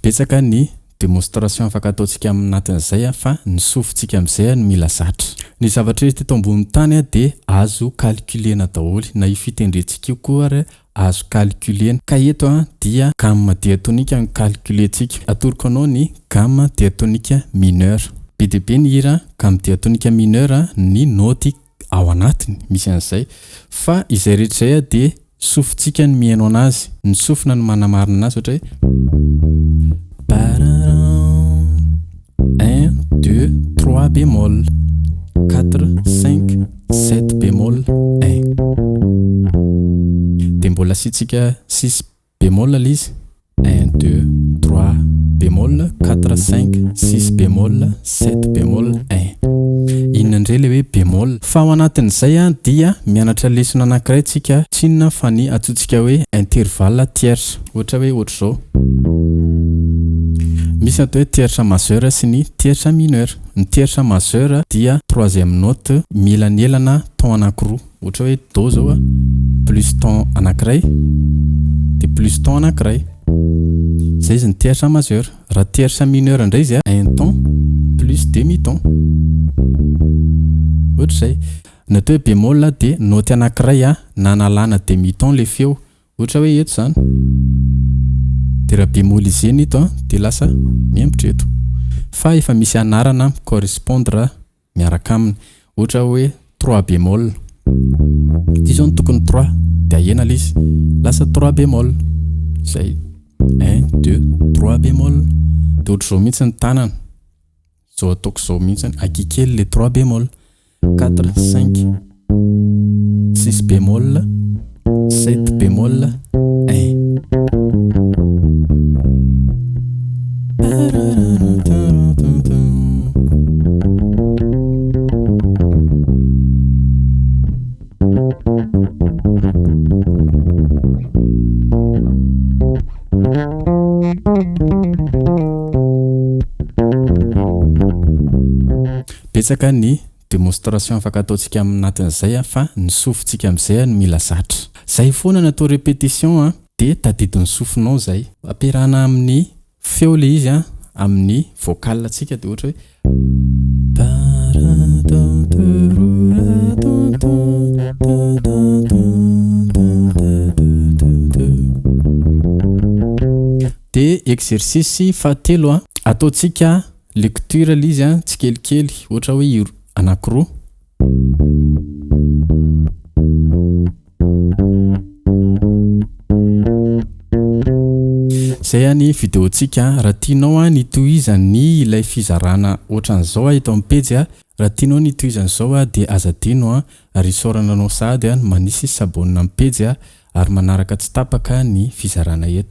Betsaka ny démonstration afaka ataontsika aminatin'izay fa ny sofintsika amin'izay no mila zatra. Ny zavatra rehetra eto ambony tany dia azo calculena daholo na io fitendrentsika io koa ary azo calculena. Ka eto dia gamme diatonique ny calculentsika. Atoroko anao ny gamme diatonique mineure. Be dia be ny hira gamme diatonique mineure ny noty ao anatiny misy an'izay fa izay rehetra izay dia sofintsika ny mihaino anazy. Ny sofina no manamarina anazy ohatra hoe 1, 2, 3 bémol 4, 5, 7 bémol 1. Dia mbola asitsika 6 bémol izy 1, 2, 3 bémol 4, 5, 6 bémol 7 bémol 1. Inona indray le hoe bémol. Fa ao anatin'izay dia mianatra lesona anankiray tsika tsy inona fa ny atsotsika hoe intervalle tierce. Ohatra hoe ohatra zao. Misy atao hoe tierce majeur sy ny tierce mineur. Ny tierce majeur dia troisième note mila ny elana ton anankiroa. Ohatra hoe do zao plus ton anankiray dia plus ton anankiray. Zay izy ny tierce majeur. Raha tierce mineur indray izy un ton plus demi-ton. Ohatra izay. Ny atao hoe bémol dia note anankiray na analana demi-ton le feo. Ohatra hoe eto zany. Dia raha bémolisena ito dia lasa miembotra eto. Fa efa misy anarana correspondre miaraka aminy. Ohatra hoe 3 bémol. Ity zao ny tokony 3 dia ahena izy lasa 3 bémol. Zay 1, 2, 3 bémol. Dia ohatra zao mihitsy ny tanana. Zao ataoko zao mihitsy akikely le 3 bémol. 4, 5, 6 bémol, 7 bémol, 1. Betsaka ny démonstration afaka ataontsika aminatin'izay fa ny sofintsika amin'izay no mila zatra. Zay foana natao répétition dia tadidin'ny sofinao zay. Ampiarahana amin'ny feo le izy amin'ny vocal tsika dia ohatra hoe dia exercice fahatelo ataontsika lecture le izy tsikelikely ohatra hoe anankiroa. Zay ny videontsika. Raha tianao ny tohizany ilay fizarana ohatran'izao eto amin'ny pejy raha tianao ny tohizan'izao dia azadino ary isaorananao sady manisy sabonina amin'ny pejy ary manaraka tsy tapaka ny fizarana eto.